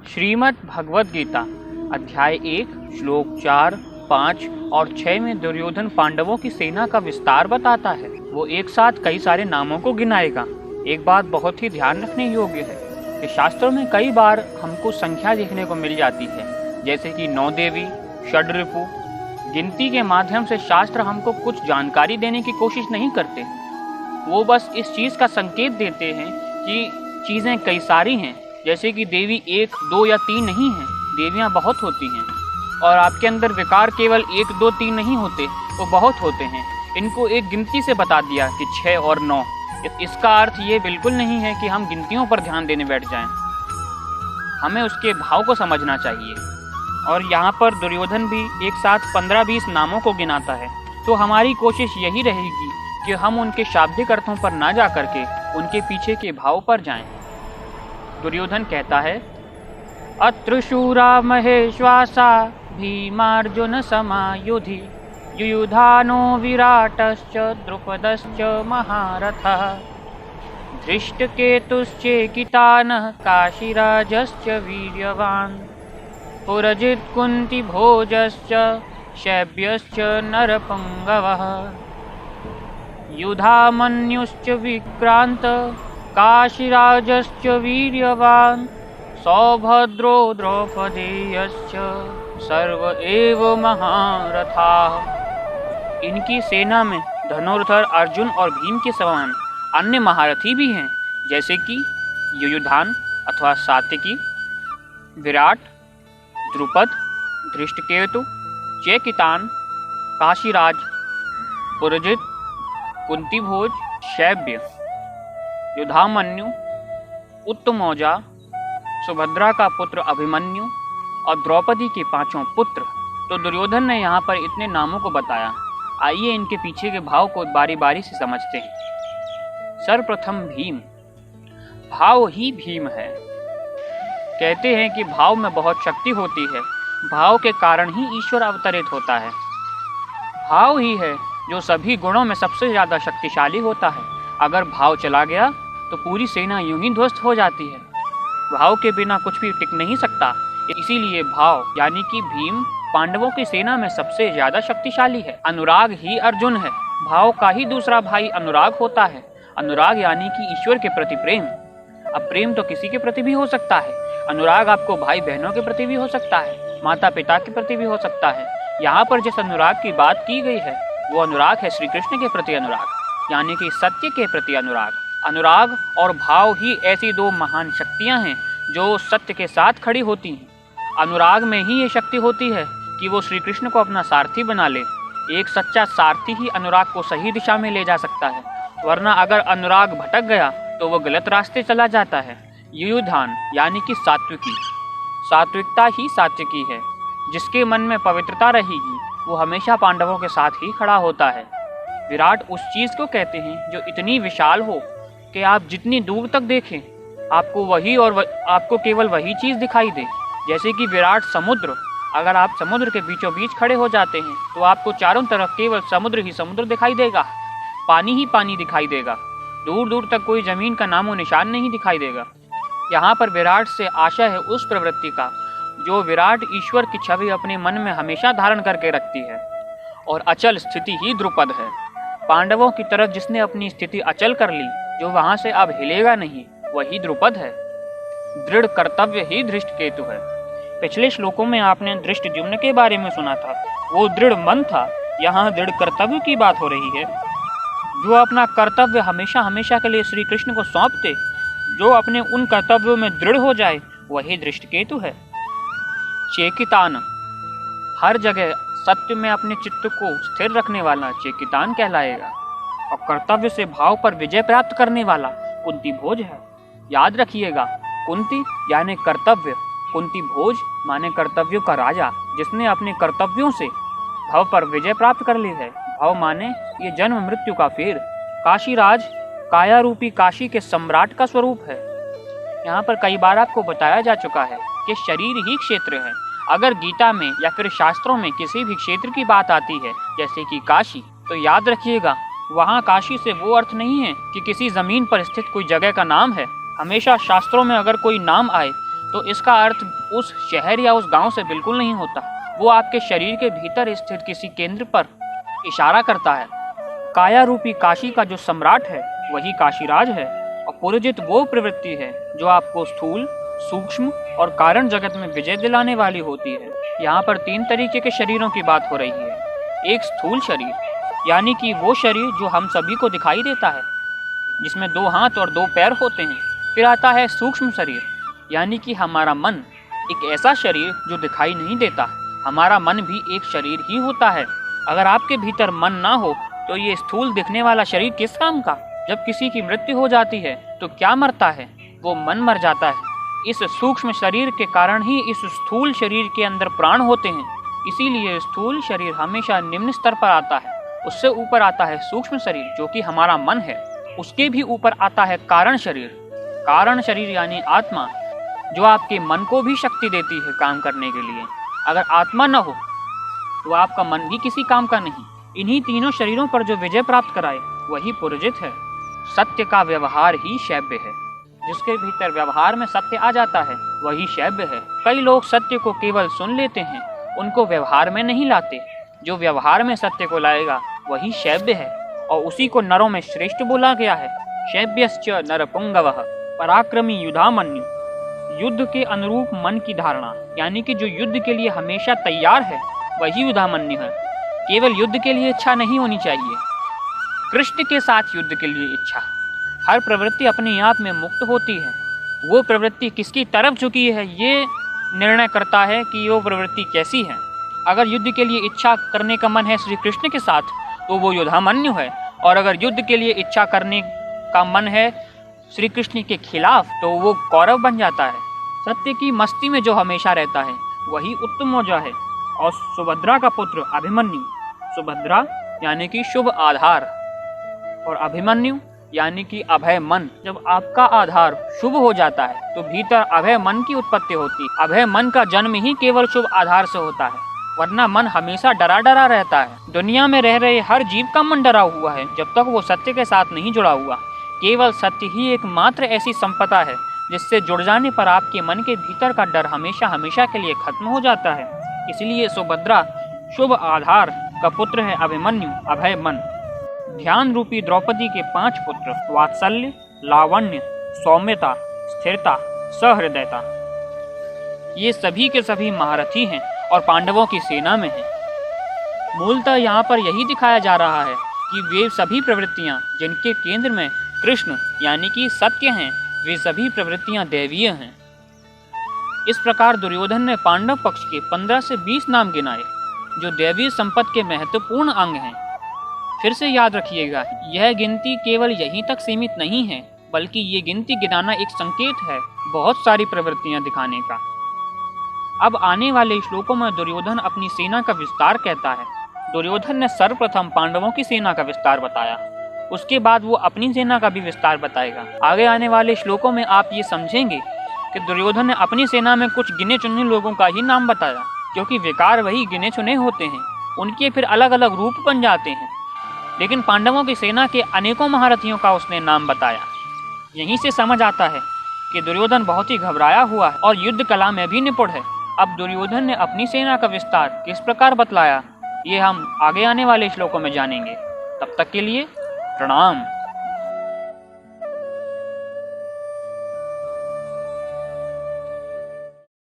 श्रीमद् भगवद गीता अध्याय 1 श्लोक 4, 5 और 6 में दुर्योधन पांडवों की सेना का विस्तार बताता है। वो एक साथ कई सारे नामों को गिनाएगा। एक बात बहुत ही ध्यान रखने योग्य है कि शास्त्रों में कई बार हमको संख्या देखने को मिल जाती है, जैसे कि 9 देवी, षड्रिपु। गिनती के माध्यम से शास्त्र हमको कुछ जानकारी देने की कोशिश नहीं करते। वो बस इस चीज़ का संकेत देते हैं कि चीज़ें कई सारी हैं, जैसे कि देवी 1, 2 या 3 नहीं हैं, देवियाँ बहुत होती हैं। और आपके अंदर विकार केवल 1, 2, 3 नहीं होते, वो बहुत होते हैं। इनको एक गिनती से बता दिया कि 6 और 9। इसका अर्थ ये बिल्कुल नहीं है कि हम गिनतियों पर ध्यान देने बैठ जाएं। हमें उसके भाव को समझना चाहिए। और यहाँ पर दुर्योधन भी एक साथ 15-20 नामों को गिनाता है। तो हमारी कोशिश यही रहेगी कि हम उनके शाब्दिक अर्थों पर ना जा करके उनके पीछे के भाव पर जाएं। दुर्योधन कहता है, अत्र शूरा महेश्वासा भीमार्जुन समायुधि युयुधानो विराटश्च द्रुपदश्च महारथः धृष्टकेतुश्चेकितानः काशीराजश्च वीर्यवान् पुरजित् कुन्तिभोजश्च शैब्यश्च नरपुङ्गवः युधामन्युश्च विक्रान्त काशीराजश्च वीर्यवान् सौभद्रो द्रौपदेयश्च सर्व एव महारथाः। इनकी सेना में धनुर्धर अर्जुन और भीम के समान अन्य महारथी भी हैं, जैसे कि युयुधान अथवा सात्यकी, विराट, द्रुपद, धृष्टकेतु, चेकितान, काशीराज, पुरजित, कुंतीभोज, शैब्य, युधामन्यु, उत्तमौजा, सुभद्रा का पुत्र अभिमन्यु और द्रौपदी के 5 पुत्र। तो दुर्योधन ने यहाँ पर इतने नामों को बताया। आइए इनके पीछे के भाव को बारी बारी से समझते हैं। सर्वप्रथम भीम। भाव ही भीम है। कहते हैं कि भाव में बहुत शक्ति होती है। भाव के कारण ही ईश्वर अवतरित होता है। भाव ही है जो सभी गुणों में सबसे ज़्यादा शक्तिशाली होता है। अगर भाव चला गया तो पूरी सेना यूं ही ध्वस्त हो जाती है। भाव के बिना कुछ भी टिक नहीं सकता। इसीलिए भाव यानी कि भीम पांडवों की सेना में सबसे ज्यादा शक्तिशाली है। अनुराग ही अर्जुन है। भाव का ही दूसरा भाई अनुराग होता है। अनुराग यानी कि ईश्वर के प्रति प्रेम। अब प्रेम तो किसी के प्रति भी हो सकता है। अनुराग आपको भाई बहनों के प्रति भी हो सकता है, माता पिता के प्रति भी हो सकता है। यहाँ पर जिस अनुराग की बात की गई है वो अनुराग है श्री कृष्ण के प्रति अनुराग, यानी कि सत्य के प्रति अनुराग। अनुराग और भाव ही ऐसी 2 महान शक्तियां हैं जो सत्य के साथ खड़ी होती हैं। अनुराग में ही ये शक्ति होती है कि वो श्री कृष्ण को अपना सारथी बना ले। एक सच्चा सारथी ही अनुराग को सही दिशा में ले जा सकता है, वरना अगर अनुराग भटक गया तो वो गलत रास्ते चला जाता है। युयुधान यानी कि सात्विकी। सात्विकता ही सात्विकी है। जिसके मन में पवित्रता रहेगी वो हमेशा पांडवों के साथ ही खड़ा होता है। विराट उस चीज़ को कहते हैं जो इतनी विशाल हो कि आप जितनी दूर तक देखें आपको केवल वही चीज़ दिखाई दे। जैसे कि विराट समुद्र। अगर आप समुद्र के बीचों बीच खड़े हो जाते हैं तो आपको चारों तरफ केवल समुद्र ही समुद्र दिखाई देगा, पानी ही पानी दिखाई देगा। दूर दूर तक कोई ज़मीन का नामो निशान नहीं दिखाई देगा। यहाँ पर विराट से आशा है उस प्रवृत्ति का जो विराट ईश्वर की छवि अपने मन में हमेशा धारण करके रखती है। और अचल स्थिति ही द्रुपद है। पांडवों की तरफ जिसने अपनी स्थिति अचल कर ली, जो वहां से अब हिलेगा नहीं, वही द्रुपद है। दृढ़ कर्तव्य ही धृष्टकेतु है। पिछले श्लोकों में आपने धृष्टद्युम्न के बारे में सुना था, वो दृढ़ मन था। यहाँ दृढ़ कर्तव्य की बात हो रही है। जो अपना कर्तव्य हमेशा हमेशा के लिए श्री कृष्ण को सौंप दे, जो अपने उन कर्तव्यों में दृढ़ हो जाए, वही धृष्टकेतु है। चेकितान। हर जगह सत्य में अपने चित्त को स्थिर रखने वाला चेकितान कहलाएगा। और कर्तव्य से भाव पर विजय प्राप्त करने वाला कुंती भोज है। याद रखिएगा, कुंती यानी कर्तव्य, कुंती भोज माने कर्तव्यों का राजा, जिसने अपने कर्तव्यों से भव पर विजय प्राप्त कर ली है। भव माने ये जन्म मृत्यु का फेर। काशीराज काया रूपी काशी के सम्राट का स्वरूप है। यहाँ पर कई बार आपको बताया जा चुका है कि शरीर ही क्षेत्र है। अगर गीता में या फिर शास्त्रों में किसी भी क्षेत्र की बात आती है, जैसे कि काशी, तो याद रखिएगा वहाँ काशी से वो अर्थ नहीं है कि किसी जमीन पर स्थित कोई जगह का नाम है। हमेशा शास्त्रों में अगर कोई नाम आए तो इसका अर्थ उस शहर या उस गांव से बिल्कुल नहीं होता। वो आपके शरीर के भीतर स्थित किसी केंद्र पर इशारा करता है। काया रूपी काशी का जो सम्राट है वही काशीराज है, और पुरजित वो प्रवृत्ति है जो आपको स्थूल, सूक्ष्म और कारण जगत में विजय दिलाने वाली होती है। यहाँ पर 3 तरीके के शरीरों की बात हो रही है। एक स्थूल शरीर, यानी कि वो शरीर जो हम सभी को दिखाई देता है, जिसमें 2 हाथ और 2 पैर होते हैं। फिर आता है सूक्ष्म शरीर, यानी कि हमारा मन, एक ऐसा शरीर जो दिखाई नहीं देता। हमारा मन भी एक शरीर ही होता है। अगर आपके भीतर मन ना हो तो ये स्थूल दिखने वाला शरीर किस काम का। जब किसी की मृत्यु हो जाती है तो क्या मरता है? वो मन मर जाता है। इस सूक्ष्म शरीर के कारण ही इस स्थूल शरीर के अंदर प्राण होते हैं। इसीलिए स्थूल शरीर हमेशा निम्न स्तर पर आता है। उससे ऊपर आता है सूक्ष्म शरीर जो कि हमारा मन है। उसके भी ऊपर आता है कारण शरीर। कारण शरीर यानी आत्मा, जो आपके मन को भी शक्ति देती है काम करने के लिए। अगर आत्मा न हो तो आपका मन भी किसी काम का नहीं। इन्हीं तीनों शरीरों पर जो विजय प्राप्त कराए वही पुरजित है। सत्य का व्यवहार ही शैव्य है। जिसके भीतर व्यवहार में सत्य आ जाता है वही शैव्य है। कई लोग सत्य को केवल सुन लेते हैं, उनको व्यवहार में नहीं लाते। जो व्यवहार में सत्य को लाएगा वही शैव्य है, और उसी को नरों में श्रेष्ठ बोला गया है। शैव्यश्च नरपुंगवः पराक्रमी युधामन्यु। युद्ध के अनुरूप मन की धारणा, यानी कि जो युद्ध के लिए हमेशा तैयार है वही युधामन्यु है। केवल युद्ध के लिए इच्छा नहीं होनी चाहिए, कृष्ण के साथ युद्ध के लिए इच्छा। हर प्रवृत्ति अपने आप में मुक्त होती है। वो प्रवृत्ति किसकी तरफ झुकी है ये निर्णय करता है कि वो प्रवृत्ति कैसी है। अगर युद्ध के लिए इच्छा करने का मन है श्री कृष्ण के साथ तो वो युधामन्यु है, और अगर युद्ध के लिए इच्छा करने का मन है श्री कृष्ण के खिलाफ तो वो कौरव बन जाता है। सत्य की मस्ती में जो हमेशा रहता है वही उत्तमौजा है। और सुभद्रा का पुत्र अभिमन्यु, सुभद्रा यानी कि शुभ आधार, और अभिमन्यु यानी कि अभय मन। जब आपका आधार शुभ हो जाता है तो भीतर अभय मन की उत्पत्ति होती है। अभय मन का जन्म ही केवल शुभ आधार से होता है, वरना मन हमेशा डरा डरा रहता है। दुनिया में रह रहे हर जीव का मन डरा हुआ है जब तक वो सत्य के साथ नहीं जुड़ा हुआ। केवल सत्य ही एकमात्र ऐसी संपदा है जिससे जुड़ जाने पर आपके मन के भीतर का डर हमेशा हमेशा के लिए खत्म हो जाता है। इसलिए सुभद्रा शुभ आधार का पुत्र है अभिमन्यु, अभय मन। ध्यान रूपी द्रौपदी के 5 पुत्र वात्सल्य, लावण्य, सौम्यता, स्थिरता, सहृदयता, ये सभी के सभी महारथी हैं और पांडवों की सेना में हैं। मूलतः यहाँ पर यही दिखाया जा रहा है कि वे सभी प्रवृत्तियाँ जिनके केंद्र में कृष्ण यानी कि सत्य हैं, वे सभी प्रवृत्तियाँ दैवीय हैं। इस प्रकार दुर्योधन ने पांडव पक्ष के 15 से 20 नाम गिनाए जो दैवीय संपत्ति के महत्वपूर्ण अंग हैं। फिर से याद रखिएगा, यह गिनती केवल यहीं तक सीमित नहीं है, बल्कि ये गिनती गिनाना एक संकेत है बहुत सारी प्रवृत्तियां दिखाने का। अब आने वाले श्लोकों में दुर्योधन अपनी सेना का विस्तार कहता है। दुर्योधन ने सर्वप्रथम पांडवों की सेना का विस्तार बताया, उसके बाद वो अपनी सेना का भी विस्तार बताएगा। आगे आने वाले श्लोकों में आप ये समझेंगे कि दुर्योधन ने अपनी सेना में कुछ गिने चुने लोगों का ही नाम बताया, क्योंकि विकार वही गिने चुने होते हैं, उनके फिर अलग अलग रूप बन जाते हैं। लेकिन पांडवों की सेना के अनेकों महारथियों का उसने नाम बताया। यहीं से समझ आता है कि दुर्योधन बहुत ही घबराया हुआ है और युद्ध कला में भी निपुण है। अब दुर्योधन ने अपनी सेना का विस्तार किस प्रकार बतलाया, ये हम आगे आने वाले श्लोकों में जानेंगे। तब तक के लिए प्रणाम।